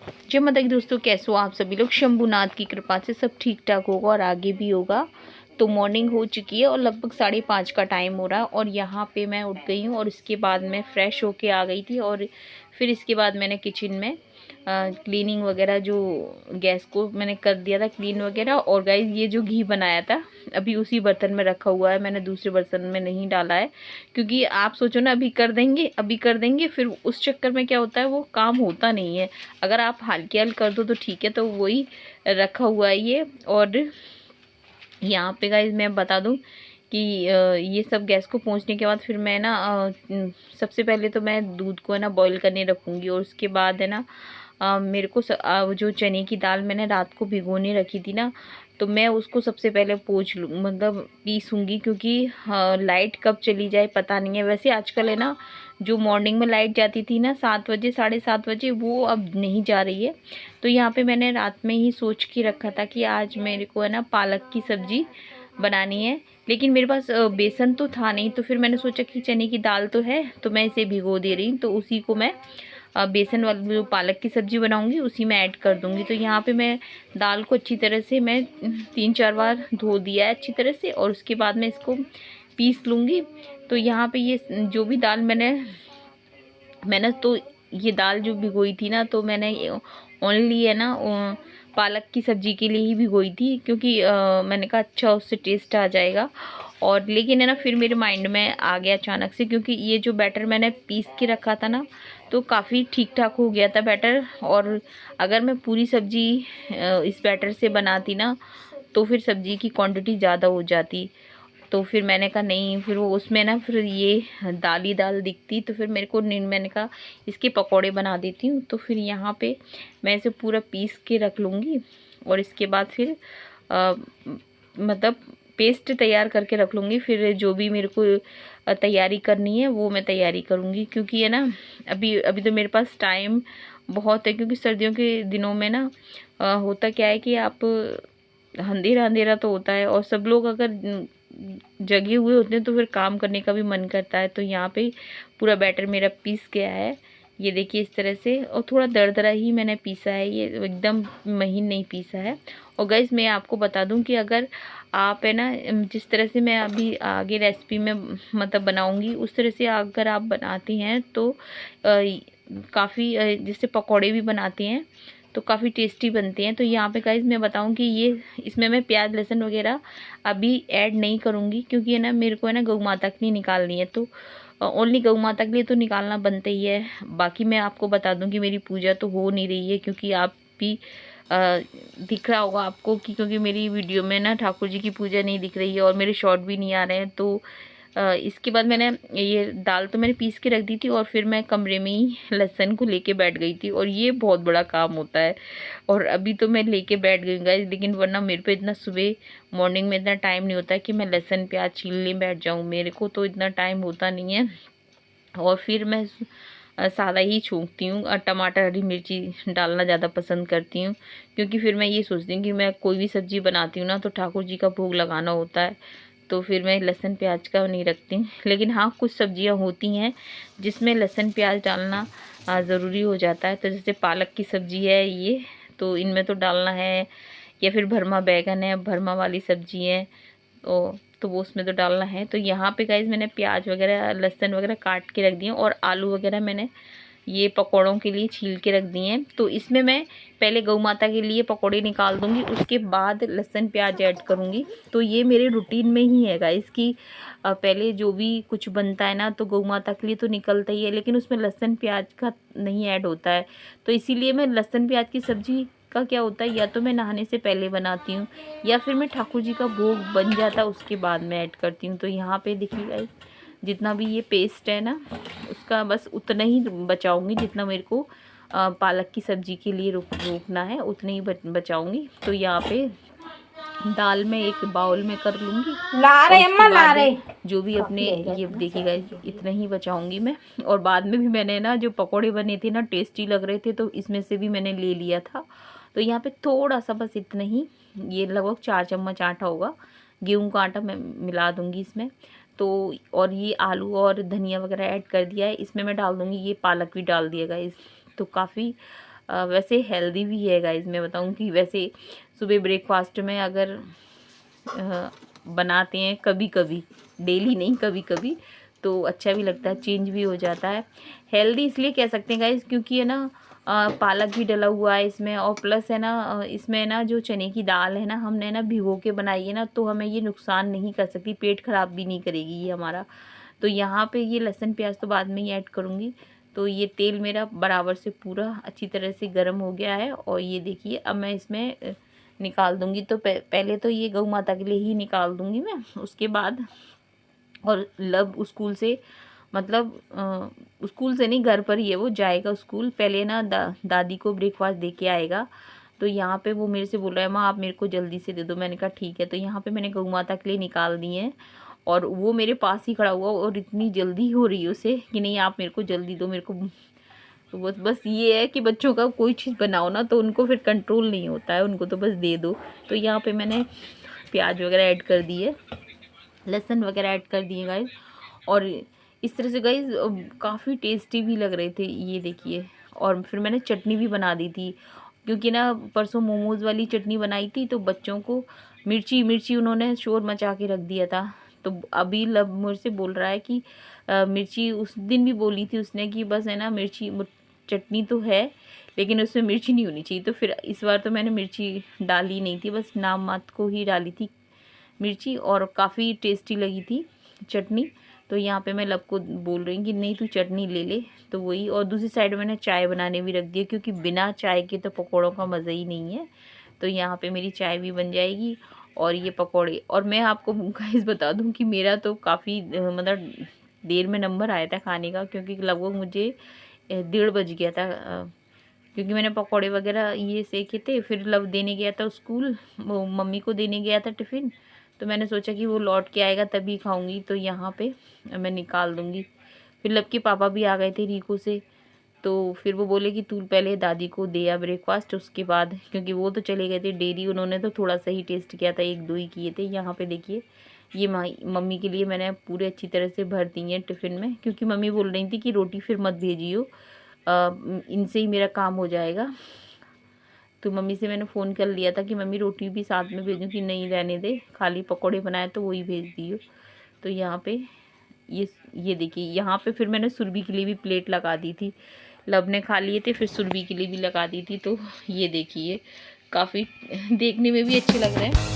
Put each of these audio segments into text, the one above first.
जय माता की दोस्तों, कैसे हो आप सभी लोग। शंभुनाथ की कृपा से सब ठीक ठाक होगा और आगे भी होगा। तो मॉर्निंग हो चुकी है और लगभग 5:30 का टाइम हो रहा है और यहाँ पे मैं उठ गई हूँ और इसके बाद मैं फ्रेश होके आ गई थी और फिर इसके बाद मैंने किचन में क्लीनिंग वगैरह, जो गैस को मैंने कर दिया था क्लीन वगैरह। और गाइस, ये जो घी बनाया था अभी उसी बर्तन में रखा हुआ है, मैंने दूसरे बर्तन में नहीं डाला है। क्योंकि आप सोचो ना, अभी कर देंगे फिर उस चक्कर में क्या होता है, वो काम होता नहीं है। अगर आप हल्की हल कर दो तो ठीक है, तो वही रखा हुआ है ये। और यहाँ पे गाइस मैं बता दूं कि ये सब गैस को पहुँचने के बाद फिर मैं ना सबसे पहले तो मैं दूध को है ना बॉईल करने रखूँगी और उसके बाद है ना मेरे को जो चने की दाल मैंने रात को भिगोने रखी थी ना, तो मैं उसको सबसे पहले पोंछ लूँ, मतलब पीसूँगी। क्योंकि लाइट कब चली जाए पता नहीं है। वैसे आजकल है ना, जो मॉर्निंग में लाइट जाती थी ना 7 बजे 7:30 बजे, वो अब नहीं जा रही है। तो यहाँ पे मैंने रात में ही सोच के रखा था कि आज मेरे को है ना पालक की सब्ज़ी बनानी है। लेकिन मेरे पास बेसन तो था नहीं, तो फिर मैंने सोचा कि चने की दाल तो है, तो मैं इसे भिगो दे रही हूँ, तो उसी को मैं बेसन वाली जो पालक की सब्ज़ी बनाऊंगी उसी में ऐड कर दूंगी। तो यहाँ पे मैं दाल को अच्छी तरह से मैं 3-4 बार धो दिया है अच्छी तरह से और उसके बाद मैं इसको पीस लूँगी। तो यहाँ पे ये जो भी दाल मैंने तो ये दाल जो भिगोई थी ना, तो मैंने ओनली है ना पालक की सब्ज़ी के लिए ही भिगोई थी। क्योंकि मैंने कहा अच्छा उससे टेस्ट आ जाएगा। और लेकिन है ना, फिर मेरे माइंड में आ गया अचानक से, क्योंकि ये जो बैटर मैंने पीस के रखा था ना, तो काफ़ी ठीक ठाक हो गया था बैटर। और अगर मैं पूरी सब्ज़ी इस बैटर से बनाती ना, तो फिर सब्ज़ी की क्वांटिटी ज़्यादा हो जाती। तो फिर मैंने कहा नहीं, फिर वो उसमें ना फिर ये दाल ही दाल दिखती। तो फिर मेरे को मैंने कहा इसके पकौड़े बना देती हूँ। तो फिर यहाँ पे मैं इसे पूरा पीस के रख लूँगी और इसके बाद फिर मतलब पेस्ट तैयार करके रख लूँगी। फिर जो भी मेरे को तैयारी करनी है वो मैं तैयारी करूँगी। क्योंकि है ना, अभी अभी तो मेरे पास टाइम बहुत है। क्योंकि सर्दियों के दिनों में ना होता क्या है कि आप अंधेरा अंधेरा तो होता है और सब लोग अगर जगे हुए होते हैं तो फिर काम करने का भी मन करता है। तो यहाँ पे पूरा बैटर मेरा पीस गया है, ये देखिए इस तरह से। और थोड़ा दरदरा ही मैंने पीसा है, ये एकदम महीन नहीं पीसा है। और गाइस, मैं आपको बता दूं कि अगर आप है ना, जिस तरह से मैं अभी आगे रेसिपी में मतलब बनाऊंगी उस तरह से अगर आप बनाती हैं तो काफ़ी जैसे पकौड़े भी बनाती हैं तो काफ़ी टेस्टी बनते हैं। तो यहाँ पे गाइस मैं बताऊं कि ये इसमें मैं प्याज लहसुन वगैरह अभी ऐड नहीं करूँगी। क्योंकि है ना, मेरे को है ना गऊ माता के लिए निकालनी है, तो ओनली गऊ माता के लिए तो निकालना बनता ही है। बाकी मैं आपको बता दूं कि मेरी पूजा तो हो नहीं रही है। क्योंकि आप भी दिख रहा होगा आपको कि क्योंकि मेरी वीडियो में ना ठाकुर जी की पूजा नहीं दिख रही है और मेरे शॉर्ट भी नहीं आ रहे हैं। तो इसके बाद मैंने ये दाल तो मैंने पीस के रख दी थी और फिर मैं कमरे में ही लहसुन को लेके बैठ गई थी। और ये बहुत बड़ा काम होता है। और अभी तो मैं लेके बैठ गई गाइस, लेकिन वरना मेरे पे इतना सुबह मॉर्निंग में इतना टाइम नहीं होता कि मैं लहसुन प्याज छीलने बैठ जाऊँ। मेरे को तो इतना टाइम होता नहीं है। और फिर मैं सादा ही छौंकती हूँ और टमाटर हरी मिर्ची डालना ज़्यादा पसंद करती हूँ। क्योंकि फिर मैं ये सोचती हूँ कि मैं कोई भी सब्ज़ी बनाती हूँ ना, तो ठाकुर जी का भोग लगाना होता है। तो फिर मैं लहसुन प्याज का नहीं रखती। लेकिन हाँ, कुछ सब्जियाँ होती हैं जिसमें लहसुन प्याज डालना ज़रूरी हो जाता है। तो जैसे पालक की सब्ज़ी है ये, तो इनमें तो डालना है। या फिर भरमा बैगन है, भरमा वाली सब्ज़ी है, तो वो उसमें तो डालना है। तो यहाँ पे गाइज मैंने प्याज वगैरह लहसुन वगैरह काट के रख दिए और आलू वगैरह मैंने ये पकौड़ों के लिए छील के रख दिए हैं। तो इसमें मैं पहले गौ माता के लिए पकौड़े निकाल दूंगी, उसके बाद लहसुन प्याज ऐड करूंगी। तो ये मेरे रूटीन में ही है गाइज कि पहले जो भी कुछ बनता है ना, तो गौ माता के लिए तो निकलता ही है, लेकिन उसमें लहसुन प्याज का नहीं ऐड होता है। तो इसीलिए मैं लहसुन प्याज की सब्ज़ी का क्या होता है, या तो मैं नहाने से पहले बनाती हूँ या फिर मैं ठाकुर जी का भोग बन जाता है उसके बाद मैं ऐड करती हूँ। तो यहाँ पे देखिएगा जितना भी ये पेस्ट है ना, उसका बस उतना ही बचाऊंगी जितना मेरे को पालक की सब्ज़ी के लिए रोकना है, उतने ही बचाऊंगी। तो यहाँ पे दाल में एक बाउल में कर लूँगी और उसके बाद जो भी अपने ये देखिएगा इतना ही बचाऊंगी मैं। और बाद में भी मैंने ना जो पकोड़े बने थे ना टेस्टी लग रहे थे, तो इसमें से भी मैंने ले लिया था। तो यहाँ पे थोड़ा सा बस इतना ही, ये लगभग 4 चम्मच आटा होगा, गेहूं का आटा मैं मिला दूंगी इसमें। तो और ये आलू और धनिया वगैरह ऐड कर दिया है, इसमें मैं डाल दूंगी, ये पालक भी डाल दिएगा इस। तो काफ़ी वैसे हेल्दी भी है गाइस। मैं बताऊं कि वैसे सुबह ब्रेकफास्ट में अगर बनाते हैं कभी कभी, डेली नहीं कभी कभी, तो अच्छा भी लगता है, चेंज भी हो जाता है। हेल्दी इसलिए कह सकते हैं गाइस क्योंकि है ना पालक भी डला हुआ है इसमें, और प्लस है ना इसमें ना जो चने की दाल है ना हमने ना भिगो के बनाई है ना, तो हमें ये नुकसान नहीं कर सकती, पेट खराब भी नहीं करेगी ये हमारा। तो यहाँ पे ये लहसुन प्याज तो बाद में ही ऐड करूँगी। तो ये तेल मेरा बराबर से पूरा अच्छी तरह से गर्म हो गया है, और ये देखिए अब मैं इसमें निकाल दूँगी। तो पहले तो ये गौ माता के लिए ही निकाल दूँगी मैं, उसके बाद और लब स्कूल से, मतलब स्कूल से नहीं, घर पर ही है, वो जाएगा स्कूल। पहले ना दादी को ब्रेकफास्ट दे के आएगा। तो यहाँ पे वो मेरे से बोल रहा है माँ आप मेरे को जल्दी से दे दो। मैंने कहा ठीक है। तो यहाँ पे मैंने गौ माता के लिए निकाल दिए हैं, और वो मेरे पास ही खड़ा हुआ, और इतनी जल्दी हो रही है उसे कि नहीं आप मेरे को जल्दी दो, मेरे को। तो बस ये है कि बच्चों का कोई चीज़ बनाओ ना तो उनको फिर कंट्रोल नहीं होता है, उनको तो बस दे दो। तो यहाँ पे मैंने प्याज वगैरह ऐड कर दिए, लहसुन वगैरह ऐड कर दिए गाइस। और इस तरह से गाइस काफ़ी टेस्टी भी लग रहे थे, ये देखिए। और फिर मैंने चटनी भी बना दी थी, क्योंकि ना परसों मोमोज़ वाली चटनी बनाई थी, तो बच्चों को मिर्ची मिर्ची उन्होंने शोर मचा के रख दिया था। तो अभी लब मुझसे बोल रहा है कि मिर्ची, उस दिन भी बोली थी उसने कि बस है ना मिर्ची, चटनी तो है लेकिन उसमें मिर्ची नहीं होनी चाहिए। तो फिर इस बार तो मैंने मिर्ची डाली नहीं थी, बस नाम मात्र को ही डाली थी मिर्ची, और काफ़ी टेस्टी लगी थी चटनी। तो यहाँ पे मैं लब को बोल रही हूँ कि नहीं तू चटनी ले ले। तो वही, और दूसरी साइड मैंने चाय बनाने भी रख दिया, क्योंकि बिना चाय के तो पकौड़ों का मज़ा ही नहीं है। तो यहाँ पे मेरी चाय भी बन जाएगी और ये पकौड़े। और मैं आपको गाइस बता दूँ कि मेरा तो काफ़ी मतलब देर में नंबर आया था खाने का, क्योंकि लगभग मुझे 1:30 बज गया था, क्योंकि मैंने पकौड़े वगैरह ये सेके थे। फिर लब देने गया था स्कूल, वो मम्मी को देने गया था टिफ़िन। तो मैंने सोचा कि वो लौट के आएगा तभी खाऊंगी, तो यहाँ पे मैं निकाल दूंगी। फिर लब के पापा भी आ गए थे रीको से, तो फिर वो बोले कि तू पहले दादी को दे आ ब्रेकफास्ट, उसके बाद, क्योंकि वो तो चले गए थे डेयरी, उन्होंने तो थोड़ा सा ही टेस्ट किया था, 1-2 ही किए थे। यहाँ पे देखिए ये मम्मी के लिए मैंने पूरे अच्छी तरह से भर दी है टिफ़िन में, क्योंकि मम्मी बोल रही थी कि रोटी फिर मत भेजियो, इनसे ही मेरा काम हो जाएगा। तो मम्मी से मैंने फ़ोन कर लिया था कि मम्मी रोटी भी साथ में भेजूँ, कि नहीं रहने दे, खाली पकौड़े बनाए तो वही भेज दियो। तो यहाँ पे ये देखिए, यहाँ पे फिर मैंने सुरभि के लिए भी प्लेट लगा दी थी। लब ने खा लिए थे, फिर सुरभि के लिए भी लगा दी थी। तो ये देखिए काफ़ी देखने में भी अच्छे लग रहे हैं।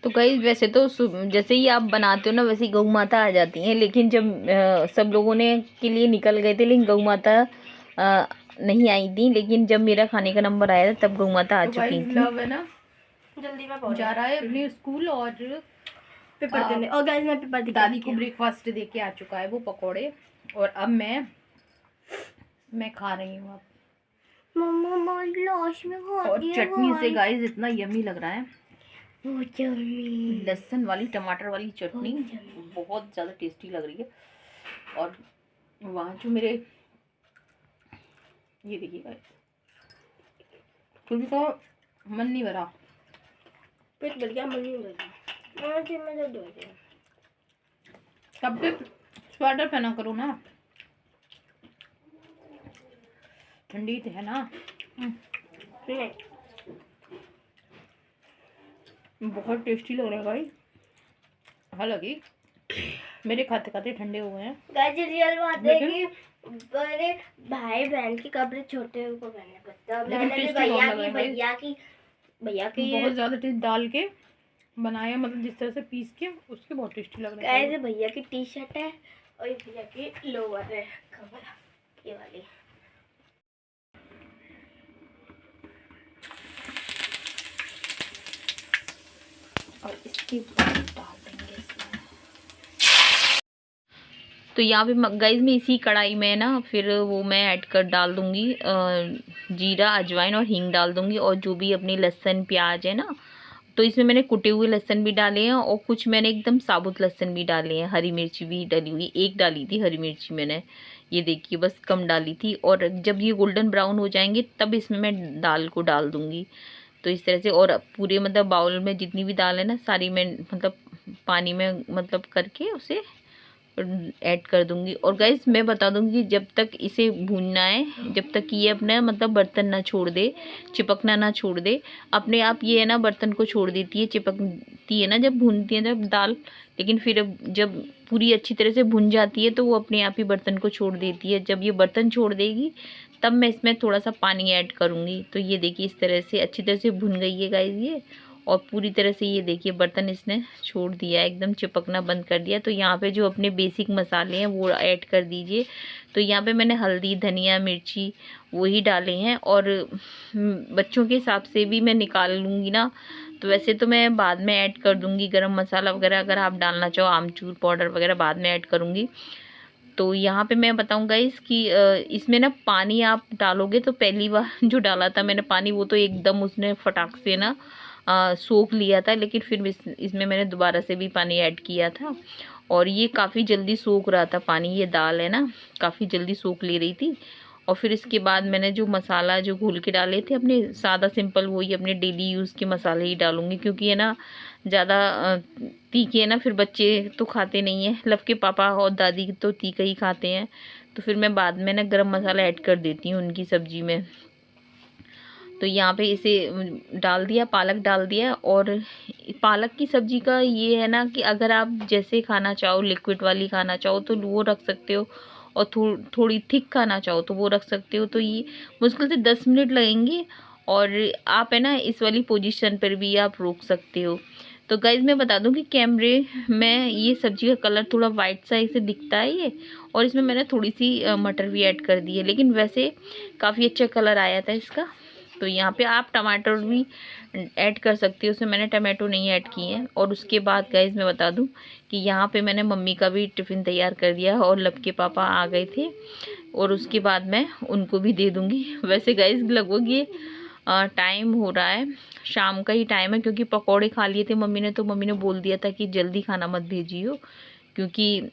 तो गाइस वैसे तो जैसे ही आप बनाते हो ना वैसे ही गौ माता आ जाती हैं, लेकिन जब सब लोगों ने के लिए निकल गए थे, लेकिन गौ माता नहीं आई थी। लेकिन जब मेरा खाने का नंबर आया था तब गौ माता आ चुकी थी। लव है ना जल्दी में जा रहा है अपने स्कूल और पेपर देने, और गाइस मैं पेपर दादी को ब्रेकफास्ट दे के आ चुका है वो पकोड़े, और अब मैं खा रही हूँ। अब मम्मा लाश में और चटनी से गाइस इतना यम्मी लग रहा है, लहसुन वाली टमाटर वाली चटनी बहुत ज़्यादा टेस्टी लग रही है। और वहाँ जो मेरे ये देखिए गाइस, फिर भी तो मन नहीं भरा, पेट भर गया, मन नहीं भरा। कब तक स्वेटर पहना करो ना, ठंडी तो है ना। बहुत टेस्टी लग रहा है भाई, हालांकि मेरे खाते खाते ठंडे हो गए हैं। गाइस रियल बात है कि बड़े भाई बहन के कपड़े छोटे को पहनने पड़ते हैं। मैंने भैया की बहुत ज़्यादा टेस्ट डाल के बनाया, मतलब जिस तरह से पीस के, उसके बहुत टेस्टी लग रहा है। ऐसे भैया की टी शर्ट है और ये भैया की लोअर है, ये वाली। और इसकी डाल देंगे इसमें। तो यहाँ पे गाइस मैं इसी कढ़ाई में ना फिर वो मैं ऐड कर डाल दूँगी जीरा, अजवाइन और हींग डाल दूँगी, और जो भी अपनी लहसुन प्याज है ना, तो इसमें मैंने कुटे हुए लहसुन भी डाले हैं, और कुछ मैंने एकदम साबुत लहसुन भी डाले हैं। हरी मिर्ची भी डली हुई, एक डाली थी हरी मिर्ची मैंने, ये देखिए बस कम डाली थी। और जब ये गोल्डन ब्राउन हो जाएंगे तब इसमें मैं दाल को डाल दूँगी। तो इस तरह से, और पूरे मतलब बाउल में जितनी भी दाल है ना सारी मैं मतलब पानी में मतलब करके उसे ऐड कर दूंगी। और गाइस मैं बता दूंगी जब तक इसे भूनना है, जब तक ये अपना मतलब बर्तन ना छोड़ दे, चिपकना ना छोड़ दे, अपने आप ये है ना बर्तन को छोड़ देती है, चिपकती है ना जब भूनती है जब दाल, लेकिन फिर जब पूरी अच्छी तरह से भुन जाती है तो वो अपने आप ही बर्तन को छोड़ देती है। जब ये बर्तन छोड़ देगी तब मैं इसमें थोड़ा सा पानी ऐड करूँगी। तो ये देखिए इस तरह से अच्छी तरह से भुन गई है गाइस ये, और पूरी तरह से ये देखिए बर्तन इसने छोड़ दिया, एकदम चिपकना बंद कर दिया। तो यहाँ पे जो अपने बेसिक मसाले हैं वो ऐड कर दीजिए। तो यहाँ पे मैंने हल्दी, धनिया, मिर्ची वही डाले हैं, और बच्चों के हिसाब से भी मैं निकाल लूँगी ना, तो वैसे तो मैं बाद में ऐड कर दूँगी गरम मसाला वगैरह, अगर आप डालना चाहो आमचूर पाउडर वगैरह बाद में ऐड करूँगी। तो यहाँ पे मैं बताऊँ गाइस कि इसमें ना पानी आप डालोगे तो पहली बार जो डाला था मैंने पानी वो तो एकदम उसने फटाक से ना सोख लिया था, लेकिन फिर इसमें मैंने दोबारा से भी पानी ऐड किया था और ये काफ़ी जल्दी सोख रहा था पानी, ये दाल है ना काफ़ी जल्दी सोख ले रही थी। और फिर इसके बाद मैंने जो मसाला जो घोल के डाले थे अपने सादा सिंपल वही अपने डेली यूज़ के मसाले ही डालूँगी, क्योंकि है ना ज़्यादा तीखे है ना फिर बच्चे तो खाते नहीं हैं, लव के पापा और दादी तो तीखा ही खाते हैं, तो फिर मैं बाद में ना गरम मसाला ऐड कर देती हूँ उनकी सब्ज़ी में। तो यहाँ पे इसे डाल दिया, पालक डाल दिया। और पालक की सब्ज़ी का ये है ना कि अगर आप जैसे खाना चाहो, लिक्विड वाली खाना चाहो तो वो रख सकते हो, और थोड़ी थिक खाना चाहो तो वो रख सकते हो। तो ये मुश्किल से 10 मिनट लगेंगे, और आप है ना इस वाली पोजीशन पर भी आप रोक सकते हो। तो गाइज मैं बता दूं कि कैमरे में ये सब्ज़ी का कलर थोड़ा वाइट सा ऐसे दिखता है ये, और इसमें मैंने थोड़ी सी मटर भी ऐड कर दी है, लेकिन वैसे काफ़ी अच्छा कलर आया था इसका। तो यहाँ पे आप टमाटर भी ऐड कर सकती हो, उसमें मैंने टमाटो नहीं ऐड किए हैं। और उसके बाद गाइज मैं बता दूं कि यहाँ पे मैंने मम्मी का भी टिफ़िन तैयार कर दिया, और लब के पापा आ गए थे और उसके बाद मैं उनको भी दे दूँगी। वैसे गाइज लगभग ये टाइम हो रहा है, शाम का ही टाइम है, क्योंकि पकौड़े खा लिए थे मम्मी ने, तो मम्मी ने बोल दिया था कि जल्दी खाना मत भेजियो, क्योंकि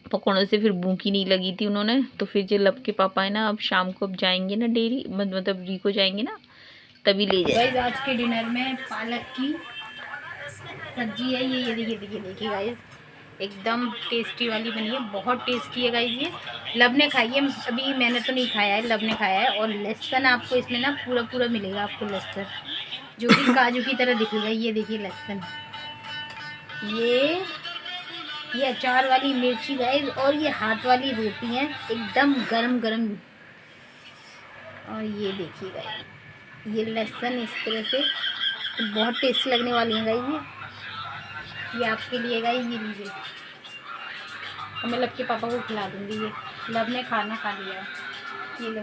पकौड़ों से फिर भूख ही नहीं लगी थी उन्होंने। तो फिर जो लब के पापा है ना अब शाम को अब जाएंगे ना डेयरी मतलब री को जाएंगे ना तभी ले जाए। गाइस आज के डिनर में पालक की सब्जी है ये देखिए गाइस, एकदम टेस्टी वाली बनी है, बहुत टेस्टी है गाइस। ये लब ने खाई है, अभी मैंने तो नहीं खाया है, लब ने खाया है। और लहसुन आपको इसमें ना पूरा पूरा मिलेगा आपको लहसुन, जो कि काजू की तरह दिखेगा। ये देखिए लहसुन, ये अचार वाली मिर्ची गाइस, और ये हाथ वाली रोटी है एकदम गरम गरम। और ये देखिए गाइस ये लहसुन इस तरह से तो बहुत टेस्टी लगने वाली है गाइस। ये आपके लिए गाइस, ये लीजिए, और मैं लब के पापा को खिला दूंगी। ये लब ने खाना खा लिया है, ये लो।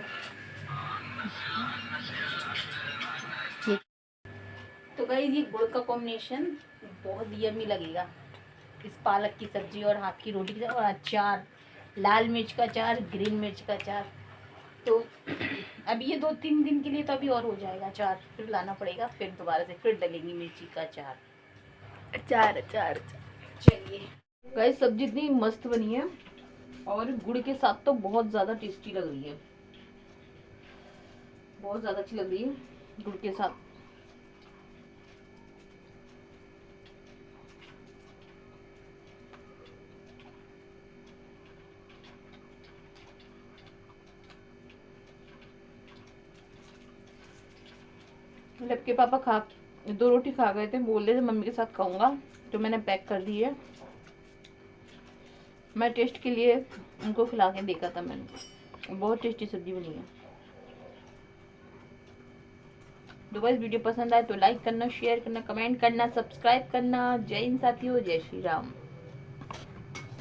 तो गाइस ये गुड़ का कॉम्बिनेशन बहुत यम्मी लगेगा इस पालक की सब्जी और हाथ की रोटी के साथ, और अचार, लाल मिर्च का अचार, ग्रीन मिर्च का अचार। तो अभी ये 2-3 दिन के लिए तो अभी और हो जाएगा अचार, फिर लाना पड़ेगा, फिर दोबारा से फिर डलेंगी मिर्ची का अचार। अचार चलिए गाइस सब्जी इतनी मस्त बनी है, और गुड़ के साथ तो बहुत ज़्यादा टेस्टी लग रही है, बहुत ज़्यादा अच्छी लग रही है गुड़ के साथ। लब के पापा 2 रोटी खा गए थे, बोल रहे थे मम्मी के साथ खाऊंगा, तो मैंने पैक कर दी है। मैं टेस्ट के लिए उनको खिला के देखा था मैंने, बहुत टेस्टी सब्जी बनी है। तो गाइस वीडियो पसंद आए तो लाइक करना, शेयर करना, कमेंट करना, सब्सक्राइब करना। जय हिंद साथियों, जय श्री राम।